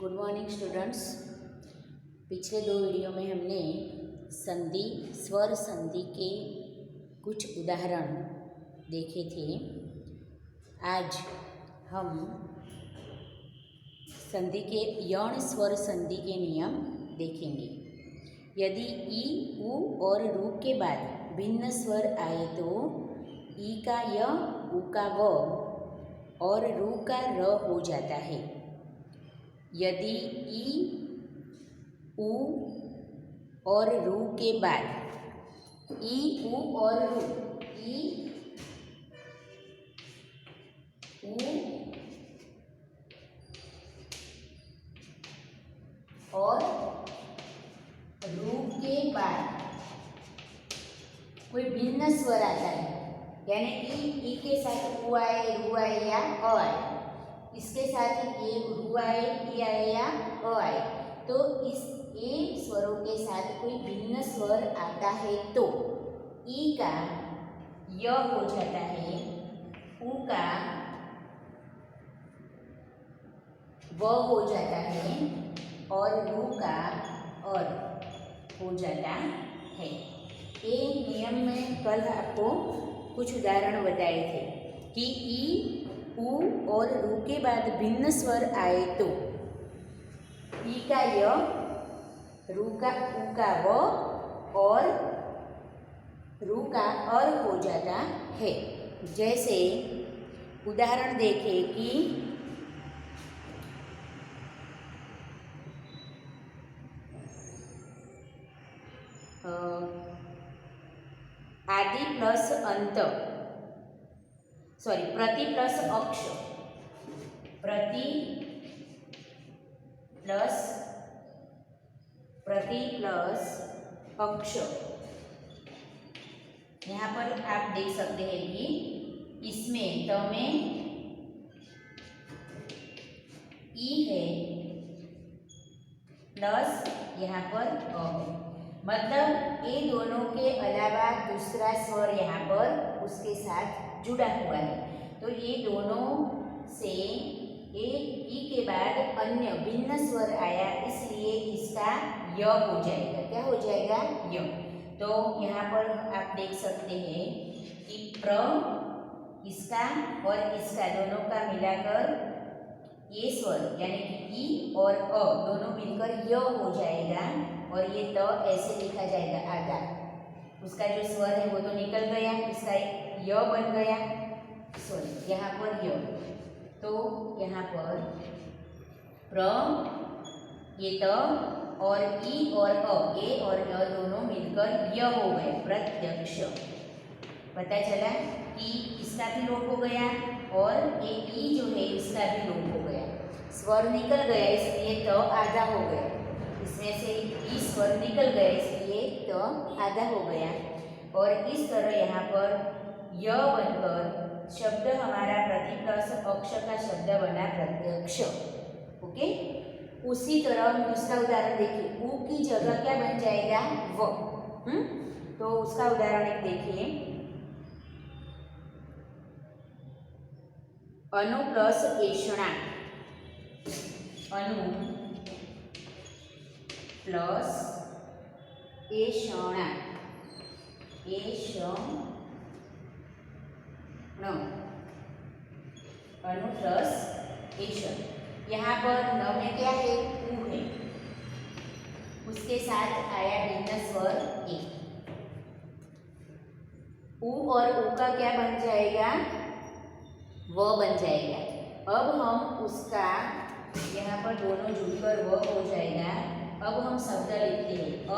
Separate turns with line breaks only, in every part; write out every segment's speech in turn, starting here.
Good morning students. पिछले दो video में हमने संधि स्वर संधि के कुछ उदाहरण देखे थे। आज हम संधि के यौन स्वर संधि के नियम देखेंगे। यदि ई, उ और रू के बाद भिन्न स्वर आए तो ई का य, उ का व और रू का र हो जाता है। यदि ई, उ और रू के बाद ई, उ और रू, ई, उ और रू के बाद कोई भिन्न स्वर आता है, यानी ई के साथ उ आए, रू आए या अ आए, इसके साथ ये रू आए, ई आए या अ आए, तो इस ए स्वरों के साथ कोई भिन्न स्वर आता है तो ई का य हो जाता है, उ का व हो जाता है और रू का और हो जाता है। ये नियम में कल आपको कुछ उदाहरण बताए थे कि ई, उ और रू के बाद भिन्न स्वर आए तो ई का य, रू का उ का व और रू का और हो जाता है। जैसे उदाहरण देखें कि आदि प्लस अंत, सॉरी प्रति प्लस अक्ष, प्रति प्लस अक्ष। यहाँ पर आप देख सकते हैं कि इसमें त में ई है प्लस यहाँ पर अ है, मतलब ये दोनों के अलावा दूसरा स्वर यहाँ पर उसके साथ जुड़ा हुआ है, तो ये दोनों से ए ई के बाद अन्य भिन्न स्वर आया, इसलिए इसका य हो जाएगा। क्या हो जाएगा? य। तो यहाँ पर आप देख सकते हैं कि प्र इसका और इसका दोनों का मिलाकर ये स्वर यानी कि ई और अ दोनों मिलकर य हो जाएगा और ये त ऐसे लिखा जाएगा आधा। उसका जो स्वर है वो तो निकल गया, इसका य बन गया, सॉरी यहाँ पर य, तो यहाँ पर प्र, ये त और ई और अ, ए और अ दोनों मिलकर य हो गए, प्रत्यक्ष। पता चला कि इसका भी लोप हो गया और ये ई जो है इसका भी लोप हो गया, स्वर निकल गया इसलिए त आधा हो गया, इसमें से ई स्वर निकल गया इसलिए त आधा हो गया। और इस तरह यहाँ पर य बनकर शब्द हमारा प्रति प्लस अक्ष का शब्द बना प्रत्यक्ष। ओके, उसी तरह दूसरा उदाहरण देखिए, उ की जगह क्या बन जाएगा? व। तो उसका उदाहरण एक देखिए, अनु प्लस एषणा, अनु प्लस एषणा, अनु प्लस एषण। यहाँ पर न में क्या है? उ है, उसके साथ आया भिन्न स्वर ए, उ और उ का क्या बन जाएगा? व बन जाएगा। अब हम उसका यहाँ पर दोनों जुड़कर व हो जाएगा। अब हम शब्द लिखते हैं, अ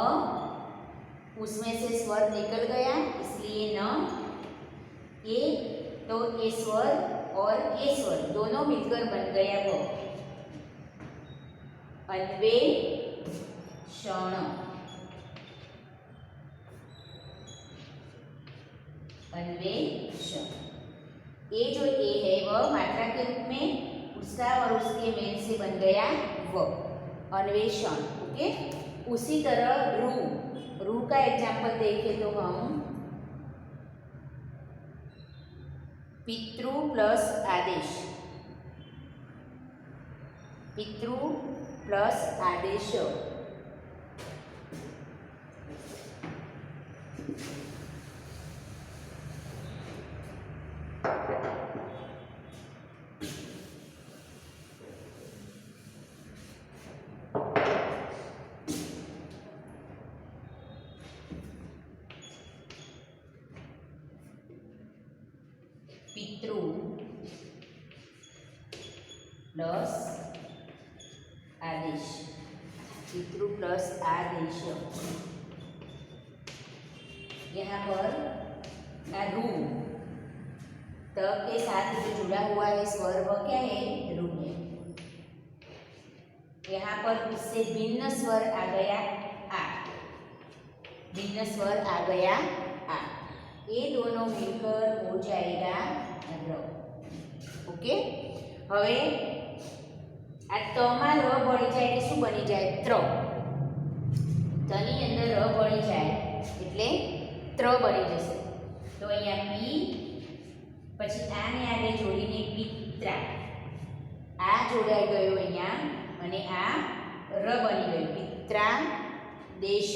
उसमें से स्वर निकल गया इसलिए न, ए तो ए स्वर और ए स्वर दोनों मिलकर बन गया वो, अन्वेषण। अन्वेषण, ए जो ए है वह मात्रा के रूप में उसका और उसके मेल से बन गया वो, अन्वेषण। ओके, उसी तरह रू, रू का एग्जाम्पल देखें तो हम पितृ प्लस आदेश, पितृ प्लस आदेश पितृ प्लस आदेश पितृ प्लस आदेश यहाँ पर रू त के साथ जो जुड़ा हुआ है स्वर वह क्या है रू है। यहाँ पर उससे भिन्न स्वर आ गया आ, भिन्न स्वर आ गया आ, ये दोनों मिलकर हो जाएगा र। ओके હવે આ તમાં ર ભળી જાય એટલે શું બની જાય ત્ર, તની અંદર ર ભળી જાય એટલે ત્ર બની જશે। તો અહીંયા પી પછી આને આને જોડીને પિત્રા આ જોડાઈ ગયો અહીંયા અને આ ર બની ગયું પિત્રા દેશ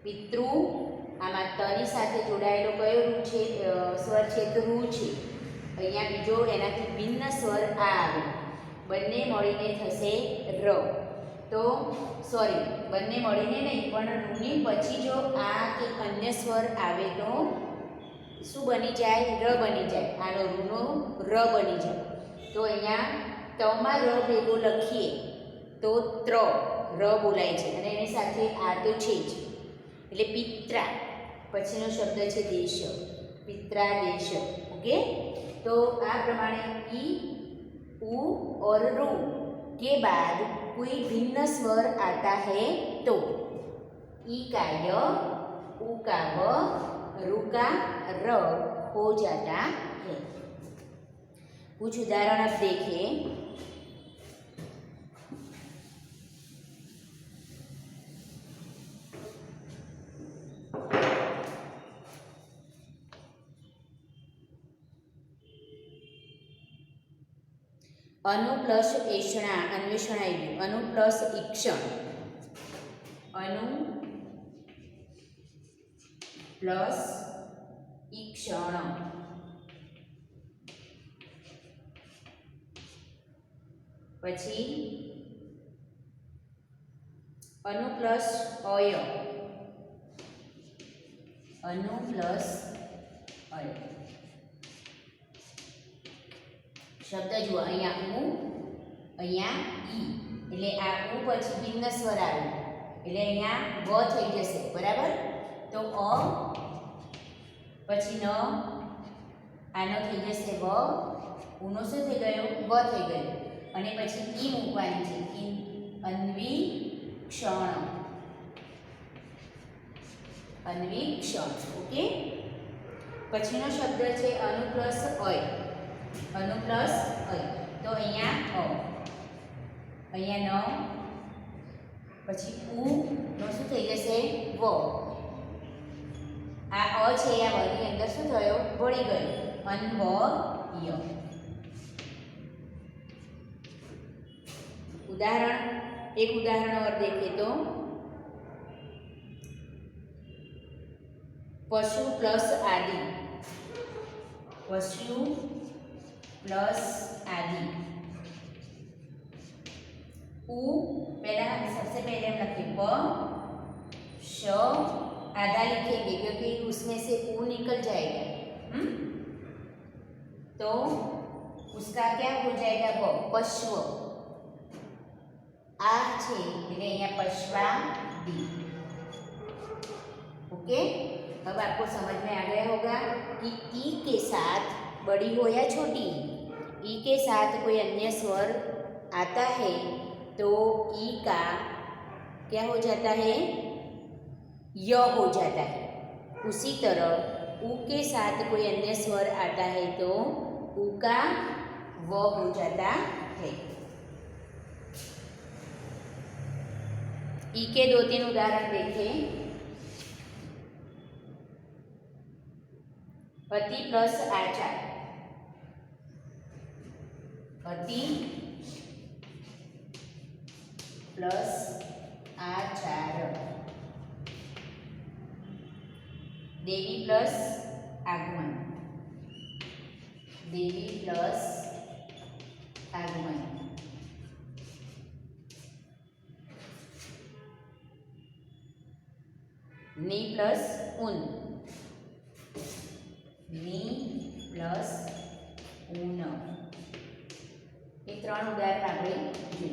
પિતૃ આમાં તની સાથે જોડાયેલો કયો રૂ છે સ્વર છે તો રૂ છે। અહીંયા બીજો એનાથી ભિન્ન સ્વર આ આવે બંને મળીને થશે ર। તો સોરી બંને મળીને નહીં પણ રૂની પછી જો આ કે અન્ય સ્વર આવે તો શું બની જાય ર બની જાય, આનો રૂનો ર બની જાય। તો અહીંયા તમાં ર ભેગો લખીએ તો ત્ર ર બોલાય છે અને એની સાથે આ તો છે જ એટલે પિત્રા પછીનો શબ્દ છે દેશ પિત્રા देश। ओके तो आ प्रमाणे ई उ और रू के बाद कोई भिन्न स्वर आता है तो ई का य उ का व रू का र हो जाता है। कुछ उदाहरण अब देखें। अनु प्लस ऐषणा अन्वेषण आई गયું अनु प्लस ईक्षण अनु प्लस ईक्षण પછી अनु प्लस अय अनु प्लस अय शब्द जुओ अहींया उ अहींया ई એટલે આ ઉ પછી ભિન્ન સ્વર આવે એટલે અહીંયા વ થઈ જશે બરાબર। તો અ પછી ન આનો થઈ જશે વ ઉનો શું થઈ ગયો વ થઈ ગયો અને પછી ઈ મૂકવાની છે ઈ અન્વીક્ષણ ઓકે। પછીનો શબ્દ છે અનુ પ્લસ અય अनु प्लस अय तो अहींया अ अहींया न पछी उ नो शुं थई जशे व आ अ छे आ व ની અંદર શું થયો ભળી ગયો અન્વય। उदाहरण एक उदाहरण और देखें तो पशु प्लस आदि पशु प्लस आदि उ पहला सबसे पहले हम लिखें प श आधा लिखेंगे क्योंकि उसमें से उ निकल जाएगा तो उसका क्या हो जाएगा व पश्व आ छे એટલે અહીંયા पश्वादी। ओके अब आपको समझ में आ गया होगा कि ई के साथ बड़ी हो या छोटी ई के साथ कोई अन्य स्वर आता है तो ई का क्या हो जाता है य हो जाता है। उसी तरह उ के साथ कोई अन्य स्वर आता है तो उ का व हो जाता है। ई के 2-3 उदाहरण देखें। पति प्लस आचार अति प्लस आचार, देवी प्लस आगमन, देवी प्लस आगमन, नी प्लस उन, नी प्लस ऊन। ये 3 उदाहरण આપણે જોઈએ।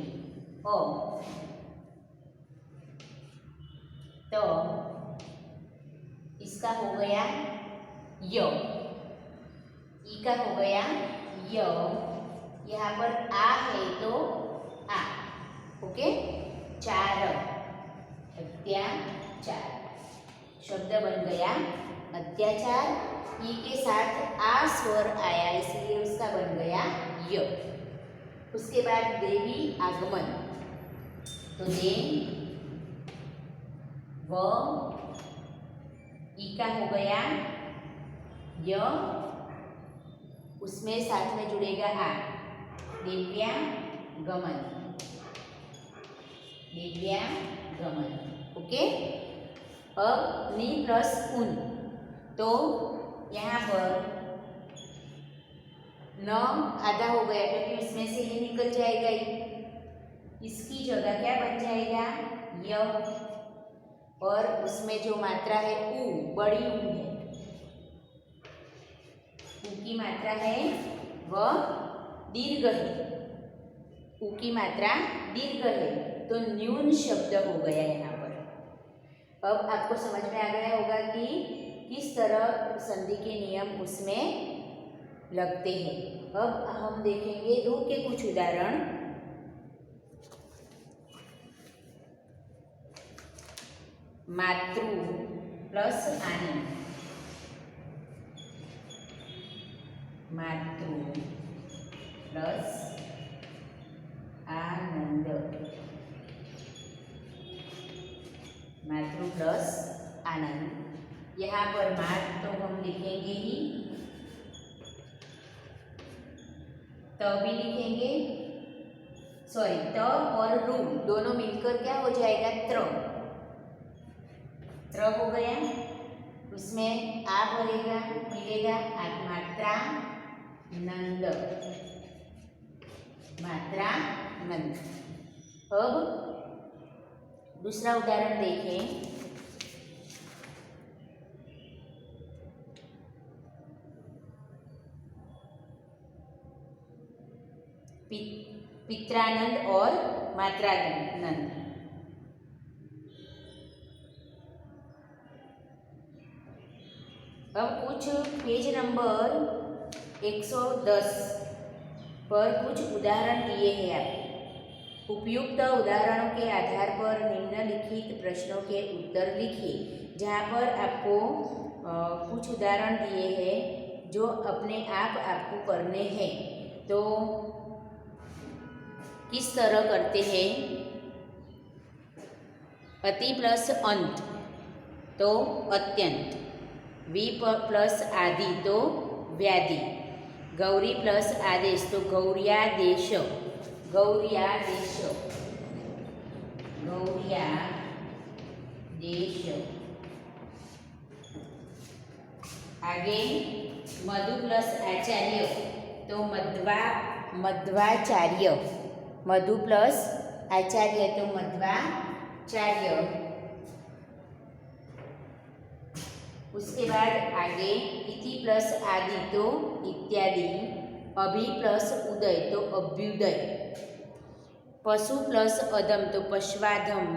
तो इसका हो गया य, ई का हो गया य, यहाँ पर आ है तो आ, ओके। 4 अत्याचार शब्द बन गया अत्याचार। ई के साथ आ स्वर आया इसलिए उसका बन गया य। उसके बाद देवी आगमन, तो दे व, ई का हो गया य, उसमें साथ में जुड़ेगा आ, दिव्यागमन, दिव्यागमन, ओके। अब नी प्लस उन, तो यहाँ पर न आधा हो गया क्योंकि इसमें से ये निकल जाएगा ही, इसकी जगह क्या बन जाएगा य, और उसमें जो मात्रा है ऊ, बड़ी ऊ है, ऊ की मात्रा है वह दीर्घ है, ऊ की मात्रा दीर्घ है, तो न्यून शब्द हो गया यहाँ पर। अब आपको समझ में आ गया होगा कि किस तरह संधि के नियम उसमें लगते हैं। अब हम देखेंगे दो के कुछ उदाहरण। मातृ प्लस आनंद, मातृ प्लस आनंद, मातृ प्लस आनंद। यहाँ पर मात तो हम लिखेंगे ही, त भी लिखेंगे, सॉरी त और रु दोनों मिलकर क्या हो जाएगा त्र, त्र हो गया। उसमें आ भरेगा, मिलेगा मात्रा नंद, मात्रा नंद। अब दूसरा उदाहरण देखें। पित्रानंद और मात्रानंद। अब कुछ पेज नंबर 110 पर कुछ उदाहरण दिए हैं आपको। उपयुक्त उदाहरणों के आधार पर निम्नलिखित प्रश्नों के उत्तर लिखिए। जहाँ पर आपको कुछ उदाहरण दिए हैं जो अपने आप आपको करने हैं, तो किस तरह करते हैं। अति प्लस अंत तो अत्यंत, वी प्लस आदि तो व्याधि, गौरी प्लस आदेश तो गौर्यादेश, गौर्यादेश, गौर्यादेश। आगे मधु प्लस आचार्य तो मध्वाचार्य, मधु प्लस आचार्य तो मध्वाचार्य। उसके बाद आगे इति प्लस आदि तो इत्यादि, अभि प्लस उदय तो अभ्युदय, पशु प्लस अधम तो पश्वाधम,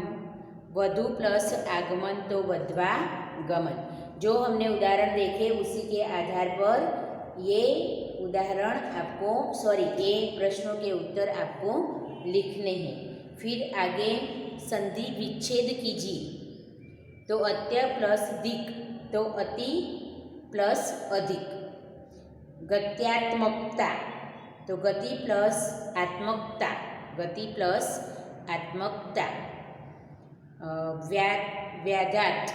वधु प्लस आगमन तो वध्वागमन। जो हमने उदाहरण देखे उसी के आधार पर ये उदाहरण आपको ये प्रश्नों के उत्तर आपको लिखने हैं। फिर आगे संधि विच्छेद कीजिए। तो अत्य प्लस दिक तो अति प्लस अधिक, गत्यात्मकता तो गति प्लस आत्मकता, गति प्लस आत्मकता। व्याघात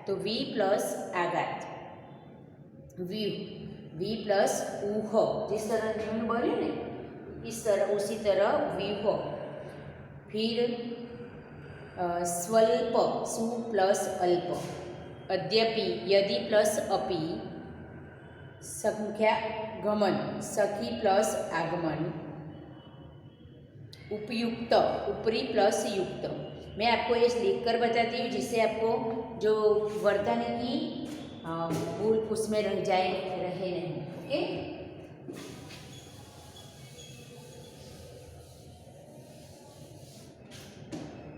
तो वी प्लस आघात, वी प्लस ऊह, जिस तरह न्यून बोले ने इस तरह उसी तरह व्यूह। फिर स्वल्प, सु प्लस अल्प। अद्यपि, यदि प्लस अपि। संख्या गमन, सखी प्लस आगमन। उपयुक्त, ऊपरी प्लस युक्त। मैं आपको ये लिख कर बताती हूँ जिससे आपको जो वर्तन की भूल उसमें रह रहे नहीं। ओके,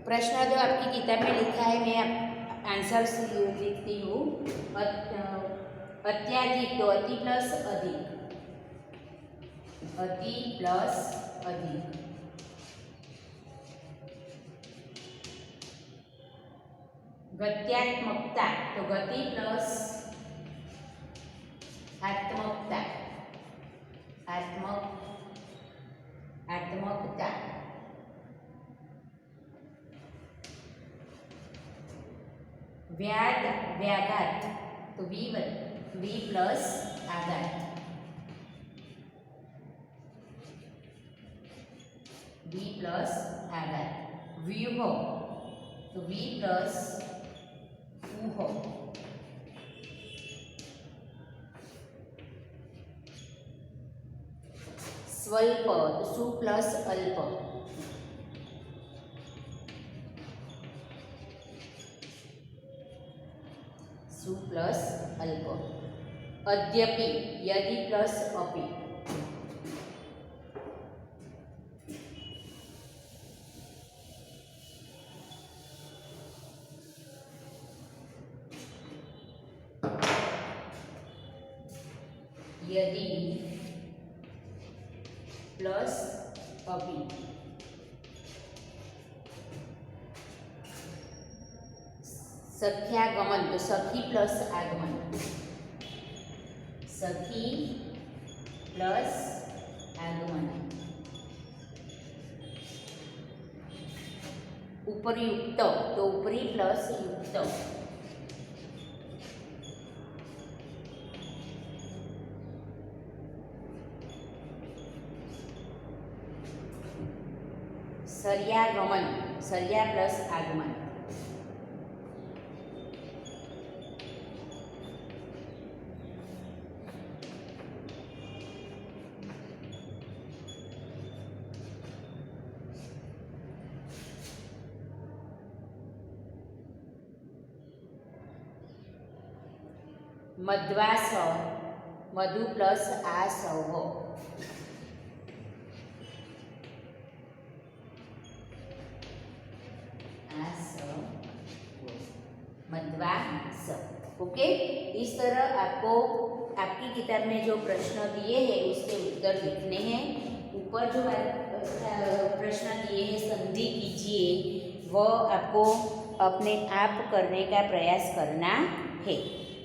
प्रश्न जो आपकी किताब में लिखा है, मैं आंसर लिखती हूँ। अत्याधिक, तो अति प्लस अधिक, अति प्लस अधिक। गत्यात्मकता, तो गति प्लस आत्मकता, आत्मकता। व्याघात, तो वी प्लस आघात, वी प्लस आघात। व्यूह, तो वी प्लस ऊह। स्वल्प, तो सु प्लस अल्प, सु प्लस अल्प। अद्यपि, यदि प्लस अपि, यदि प्लस अपि। सख्यागमन, तो सखी प्लस आगमन, सखी प्लस आगमन। उपरयुक्त, तो ऊपरी प्लस युक्त, सर्यागमन, सर्या प्लस आगमन। मध्वास, मधु प्लस आसव, मध्वास। ओके, इस तरह आपको आपकी किताब में जो प्रश्न दिए हैं उसके उत्तर लिखने हैं। ऊपर जो प्रश्न दिए हैं संधि कीजिए, वह आपको अपने आप करने का प्रयास करना है।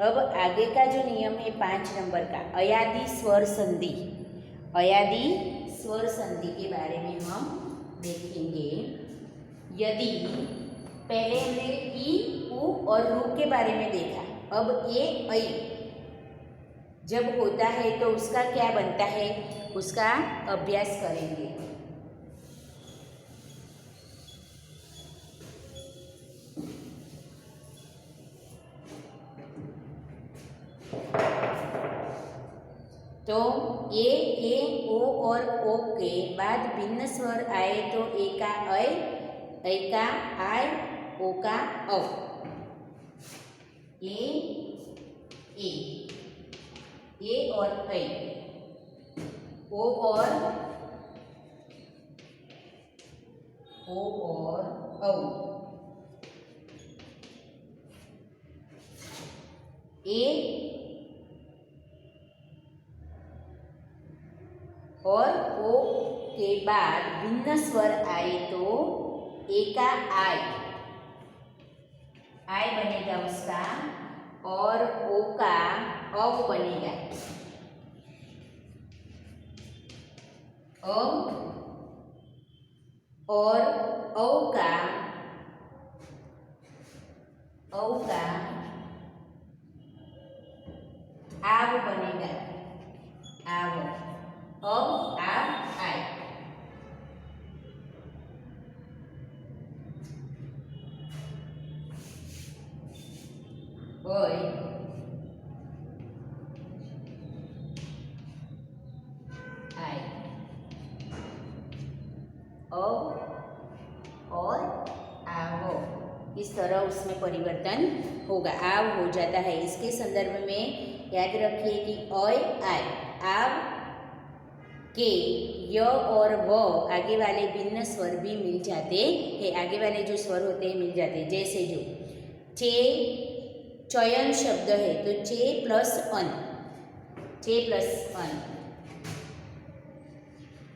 अब आगे का जो नियम है 5 नंबर का, अयादी स्वर संधि। अयादी स्वर संधि के बारे में हम देखेंगे। यदि पहले हमने ई, उ और रू के बारे में देखा, अब ए ऐ जब होता है तो उसका क्या बनता है, उसका अभ्यास करेंगे। तो ए, ओ और ओ के बाद भिन्न स्वर आए तो ए का ऐ का आय, ओ का औ। ए और ऐ, ओ और औ। ए और ओ के बाद भिन्न स्वर आए तो ए का आय बनेगा उसका, और ओ का औ बनेगा। औ और औ का आव बनेगा, आव, औ आव आय। इस तरह उसमें परिवर्तन होगा, आव हो जाता है। इसके संदर्भ में याद रखिए कि अय आय, आव के, य और व आगे वाले भिन्न स्वर भी मिल जाते हैं, आगे वाले जो स्वर होते हैं मिल जाते हैं। जैसे जो चे चयन शब्द है तो चे प्लस अन, चे प्लस अन,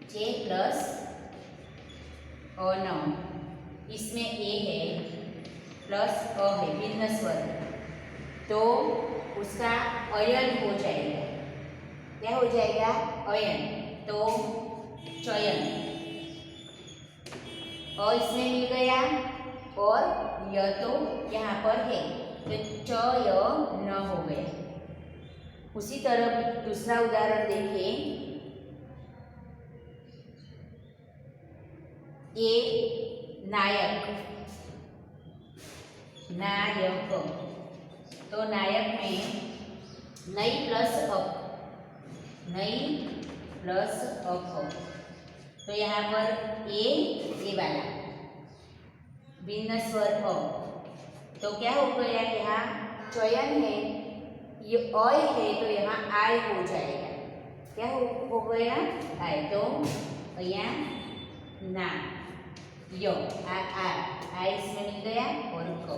चे प्लस अन, इसमें ए है प्लस अ है भिन्न स्वर, तो उसका अयन हो जाएगा। क्या हो जाएगा? अयन। तो चयन, अ इसमें मिल गया और य तो यहाँ पर है, तो च य न हो गया। उसी तरह दूसरा उदाहरण देखें, ए नायक, नायक, तो नायक में नई प्लस अप, नई प्लस अप, तो यहाँ पर ए वाला भिन्न स्वर अ, तो क्या हो गया? यहाँ चयन है, ये अय है तो यहाँ आय हो जाएगा। क्या हो गया? आय। तो यहाँ ना यो आ इसमें मिल गया और क,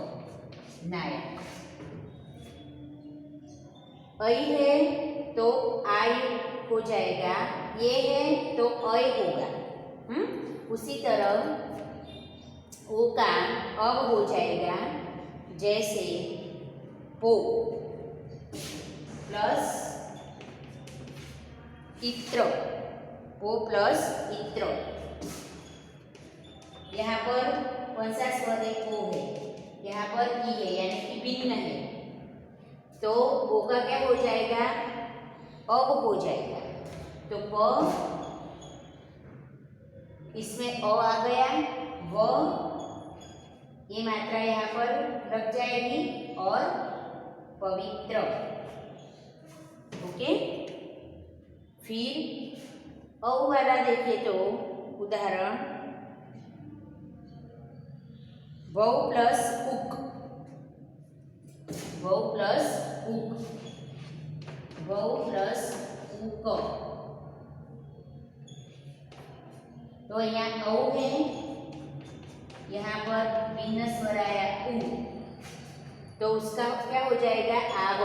नायक। ऐ है तो आय हो जाएगा, ये है तो अय होगा। उसी तरह ओ का अब हो जाएगा, जैसे पो प्लस इत्र, पो प्लस इत्र, यहाँ पर कौन सा स्वर है? पो है, यहाँ पर ई है यानी कि भिन्न है, तो ओ का क्या हो जाएगा? अब हो जाएगा। तो प इसमें अ आ गया, व ये मात्रा यहाँ पर लग जाएगी और पवित्र। ओके, फिर औ वाला देखें तो उदाहरण वौ प्लस उक, वौ प्लस उक, वौ प्लस उक, तो यहाँ औ है, यहाँ पर भिन्न स्वर आया उ, तो उसका क्या हो जाएगा? आव।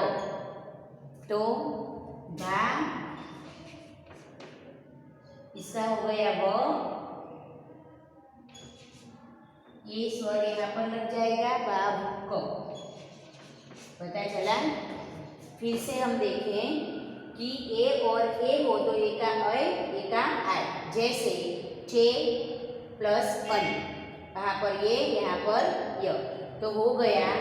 तो भा, इसका हो गया व, ये स्वर यहाँ पर लग जाएगा बाबुक। पता चला? फिर से हम देखें कि ए और ए हो तो ए का अय, ए का आय। जैसे चे प्लस अन, यहाँ पर ये, यहाँ पर य, तो हो गया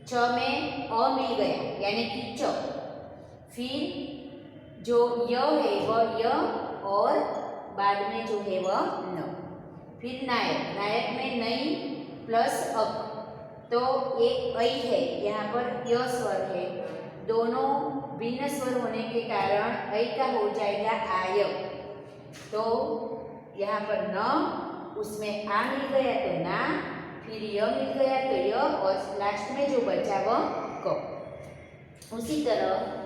छ में अ मिल गया यानी कि च, फिर जो य है वह य और बाद में जो है वह न। फिर नायक, नायक में नई प्लस अक, तो ये ऐ है, यहाँ पर य स्वर है, दोनों भिन्न स्वर होने के कारण ऐ का हो जाएगा आय। तो यहाँ पर न, उसमें आ मिल गया तो ना, फिर य मिल गया तो य, और लास्ट में जो बचा वह क। उसी तरह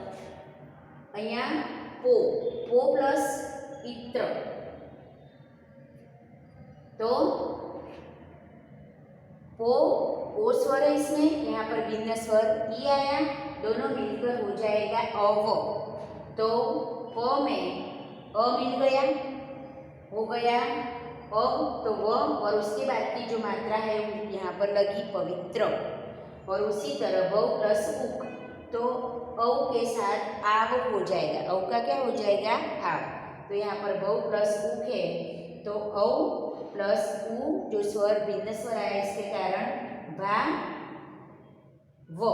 यहाँ पो, पो प्लस इत्र, तो पो ओ स्वर है इसमें, यहाँ पर भिन्न स्वर ई आया, दोनों मिलकर हो जाएगा अव। तो प में अ मिल गया, हो गया अब, तो व और उसके बाद की जो मात्रा है यहाँ पर लगी पवित्र। और उसी तरह व प्लस उक, तो औ के साथ आव हो जाएगा, औ का क्या हो जाएगा? आव। तो यहाँ पर व प्लस उक है, तो औ प्लस उ जो स्वर भिन्न स्वर आया इसके कारण भा व,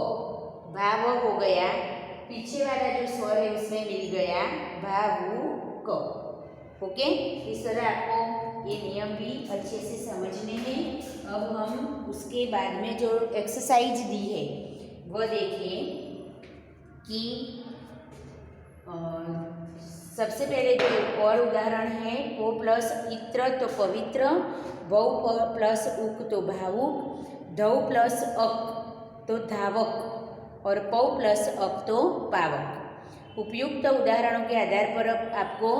भाव हो गया, पीछे वाला जो स्वर है उसमें मिल गया भावु क। ओके, इस तरह आपको ये नियम भी अच्छे से समझने हैं। अब हम उसके बाद में जो एक्सरसाइज दी है वो देखें कि सबसे पहले जो और उदाहरण है पो प्लस इत्र तो पवित्र, वौ प्लस उक तो भावुक, धौ प्लस अक तो धावक और पौ प्लस अक तो पावक। उपयुक्त उदाहरणों के आधार पर आपको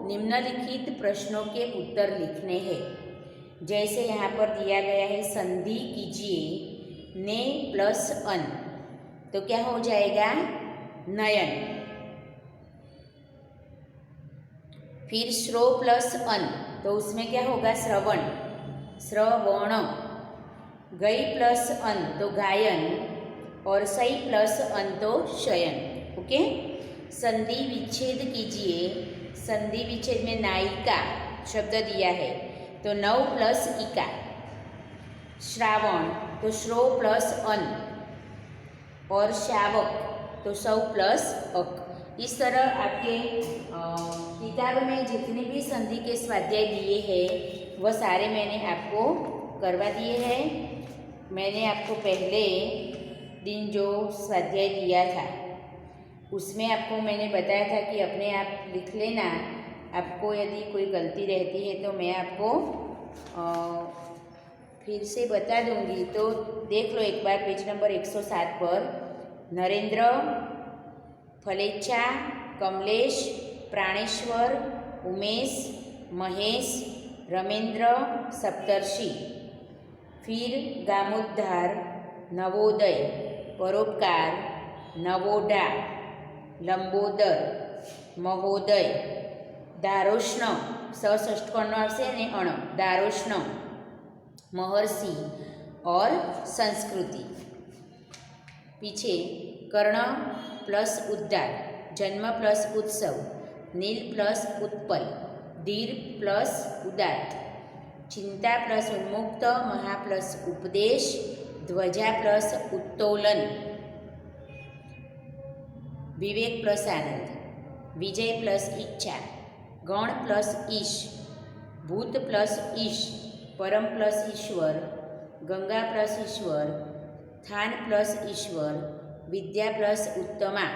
निम्नलिखित प्रश्नों के उत्तर लिखने हैं। जैसे यहाँ पर दिया गया है संधि कीजिए ने प्लस अन, तो क्या हो जाएगा नयन। फिर श्रो प्लस अन, तो उसमें क्या होगा श्रवण, श्रवण। गई प्लस अन तो गायन और सई प्लस अन तो शयन। ओके। संधि विच्छेद कीजिए, संधि विच्छेद में नायिका शब्द दिया है तो नव प्लस इका। श्रावण तो श्रो प्लस अन और शावक तो सौ प्लस अक। इस तरह आपके किताब में जितने भी संधि के स्वाध्याय दिए हैं वह सारे मैंने आपको करवा दिए हैं। मैंने आपको पहले दिन जो स्वाध्याय दिया था उसमें आपको मैंने बताया था कि अपने आप लिख लेना। आपको यदि कोई गलती रहती है तो मैं आपको फिर से बता दूंगी। तो देख लो एक बार पेज नंबर 107 पर नरेंद्र, फलेच्छा, कमलेश, प्राणेश्वर, उमेश, महेश, रमेंद्र, सप्तर्षि। फिर गामोद्धार, नवोदय, परोपकार, नवोडा, लंबोदर, महोदय, दारोष्ण सष्टकर्ण आवशे ने अण, दारोष्ण, महर्षि और संस्कृति। पीछे कर्ण प्लस उद्दार, जन्म प्लस उत्सव, नील प्लस उत्पल, धीर प्लस उदात्त, चिंता प्लस उन्मुक्त, महा प्लस उपदेश, ध्वजा प्लस उत्तोलन, विवेक प्लस आनंद, विजय प्लस इच्छा, गण प्लस ईश, भूत प्लस ईश, परम प्लस ईश्वर, गंगा प्लस ईश्वर, थान प्लस ईश्वर, विद्या प्लस उत्तमा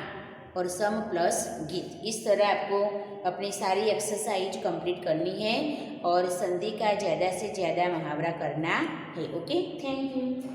और सम प्लस गीत। इस तरह आपको अपनी सारी एक्सरसाइज कंप्लीट करनी है और संधि का ज़्यादा से ज़्यादा मुहावरा करना है। Okay, thank you.